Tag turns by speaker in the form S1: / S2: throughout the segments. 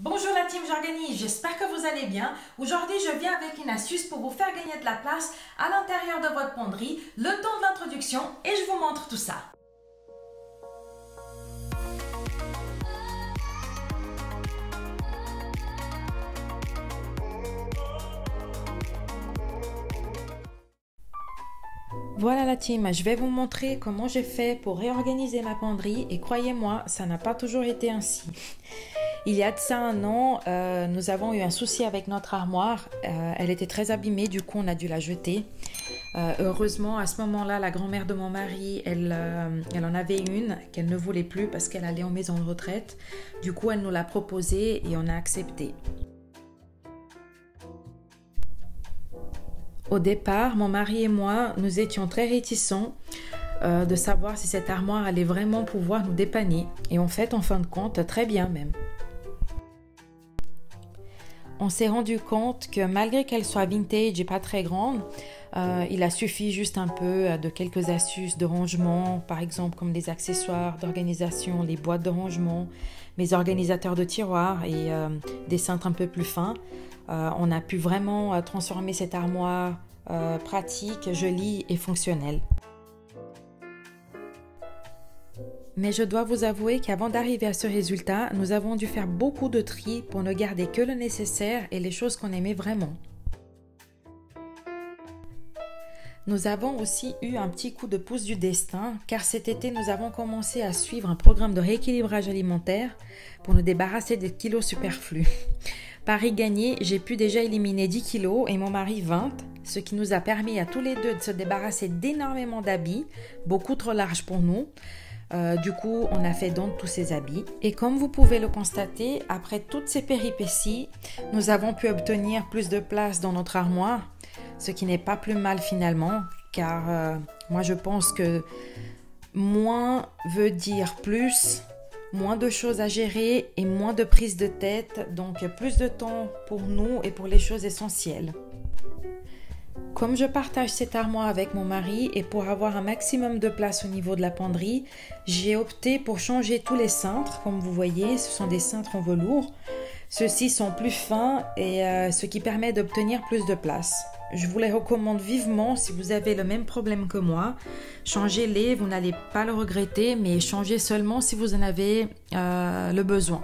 S1: Bonjour la team J'organise, j'espère que vous allez bien. Aujourd'hui, je viens avec une astuce pour vous faire gagner de la place à l'intérieur de votre penderie, le temps de l'introduction et je vous montre tout ça. Voilà la team, je vais vous montrer comment j'ai fait pour réorganiser ma penderie et croyez-moi, ça n'a pas toujours été ainsi. Il y a de ça un an, nous avons eu un souci avec notre armoire. Elle était très abîmée, du coup on a dû la jeter. Heureusement, à ce moment-là, la grand-mère de mon mari, elle en avait une qu'elle ne voulait plus parce qu'elle allait en maison de retraite. Du coup, elle nous l'a proposée et on a accepté. Au départ, mon mari et moi, nous étions très réticents de savoir si cette armoire allait vraiment pouvoir nous dépanner. Et en fait, en fin de compte, très bien même. On s'est rendu compte que malgré qu'elle soit vintage et pas très grande, il a suffi juste un peu de quelques astuces de rangement, par exemple comme des accessoires d'organisation, les boîtes de rangement, mes organisateurs de tiroirs et des cintres un peu plus fins. On a pu vraiment transformer cette armoire pratique, jolie et fonctionnelle. Mais je dois vous avouer qu'avant d'arriver à ce résultat, nous avons dû faire beaucoup de tri pour ne garder que le nécessaire et les choses qu'on aimait vraiment. Nous avons aussi eu un petit coup de pouce du destin, car cet été, nous avons commencé à suivre un programme de rééquilibrage alimentaire pour nous débarrasser des kilos superflus. Pari gagné, j'ai pu déjà éliminer 10 kilos et mon mari 20, ce qui nous a permis à tous les deux de se débarrasser d'énormément d'habits, beaucoup trop larges pour nous. Du coup, on a fait don de tous ces habits. Et comme vous pouvez le constater, après toutes ces péripéties, nous avons pu obtenir plus de place dans notre armoire, ce qui n'est pas plus mal finalement, car moi je pense que moins veut dire plus, moins de choses à gérer et moins de prise de tête, donc plus de temps pour nous et pour les choses essentielles. Comme je partage cette armoire avec mon mari et pour avoir un maximum de place au niveau de la penderie, j'ai opté pour changer tous les cintres. Comme vous voyez, ce sont des cintres en velours. Ceux-ci sont plus fins et ce qui permet d'obtenir plus de place. Je vous les recommande vivement si vous avez le même problème que moi. Changez-les, vous n'allez pas le regretter, mais changez seulement si vous en avez le besoin.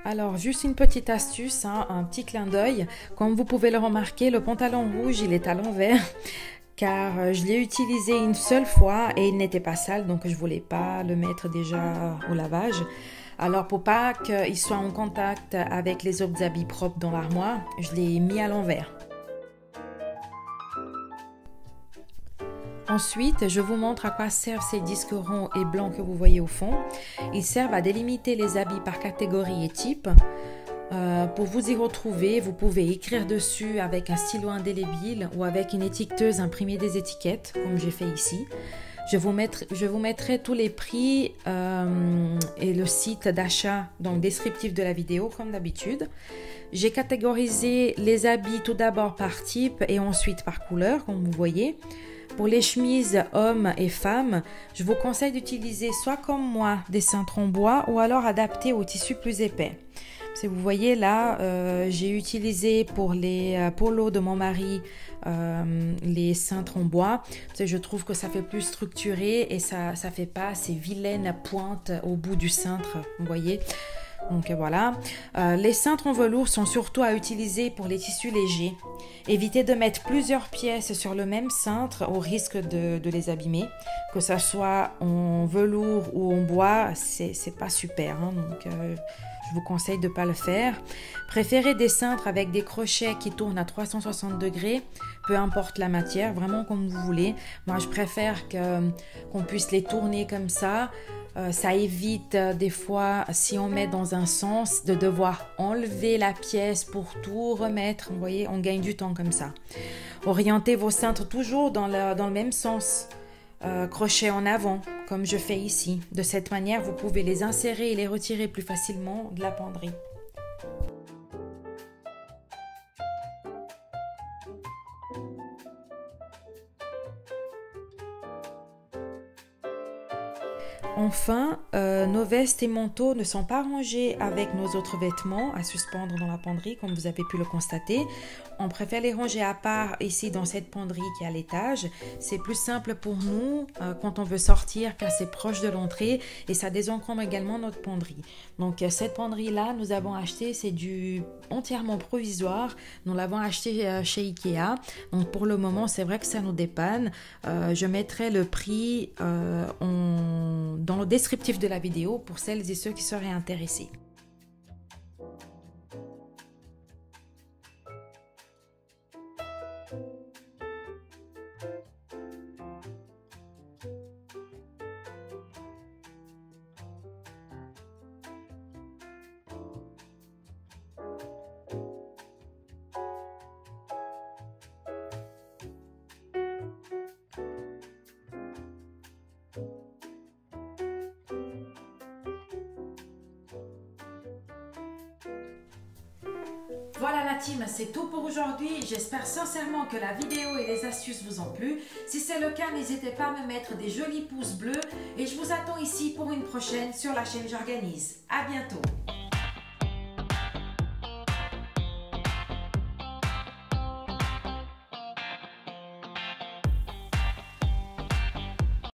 S1: Alors, juste une petite astuce, un petit clin d'œil. Comme vous pouvez le remarquer, le pantalon rouge, il est à l'envers car je l'ai utilisé une seule fois et il n'était pas sale, donc je voulais pas le mettre déjà au lavage. Alors, pour pas qu'il soit en contact avec les autres habits propres dans l'armoire, je l'ai mis à l'envers. Ensuite, je vous montre à quoi servent ces disques ronds et blancs que vous voyez au fond. Ils servent à délimiter les habits par catégorie et type. Pour vous y retrouver, vous pouvez écrire dessus avec un stylo indélébile ou avec une étiqueteuse, imprimer des étiquettes, comme j'ai fait ici. Je vous mettrai tous les prix et le site d'achat dans le descriptif de la vidéo, comme d'habitude. J'ai catégorisé les habits tout d'abord par type et ensuite par couleur, comme vous voyez. Pour les chemises hommes et femmes, je vous conseille d'utiliser soit comme moi des cintres en bois ou alors adaptés au tissu plus épais. Si vous voyez là, j'ai utilisé pour les polos de mon mari les cintres en bois. Je trouve que ça fait plus structuré et ça fait pas ces vilaines pointes au bout du cintre, vous voyez. Donc voilà, les cintres en velours sont surtout à utiliser pour les tissus légers. Évitez de mettre plusieurs pièces sur le même cintre au risque de les abîmer. Que ça soit en velours ou en bois, c'est pas super, donc je vous conseille de ne pas le faire. Préférez des cintres avec des crochets qui tournent à 360 degrés, peu importe la matière, vraiment comme vous voulez. Moi, je préfère qu'on puisse les tourner comme ça. Ça évite des fois, si on met dans un sens, de devoir enlever la pièce pour tout remettre. Vous voyez, on gagne du temps comme ça. Orientez vos cintres toujours dans le même sens. Crochet en avant, comme je fais ici. De cette manière, vous pouvez les insérer et les retirer plus facilement de la penderie. enfin, nos vestes et manteaux ne sont pas rangés avec nos autres vêtements à suspendre dans la penderie, comme vous avez pu le constater. On préfère les ranger à part ici dans cette penderie qui est à l'étage. C'est plus simple pour nous quand on veut sortir car c'est proche de l'entrée et ça désencombre également notre penderie. Donc cette penderie-là, nous avons acheté, c'est du entièrement provisoire. Nous l'avons acheté chez Ikea. Donc pour le moment, c'est vrai que ça nous dépanne. Je mettrai le prix dans le descriptif de la vidéo pour celles et ceux qui seraient intéressés. Voilà la team, c'est tout pour aujourd'hui. J'espère sincèrement que la vidéo et les astuces vous ont plu. Si c'est le cas, n'hésitez pas à me mettre des jolis pouces bleus et je vous attends ici pour une prochaine sur la chaîne J'organise. À bientôt.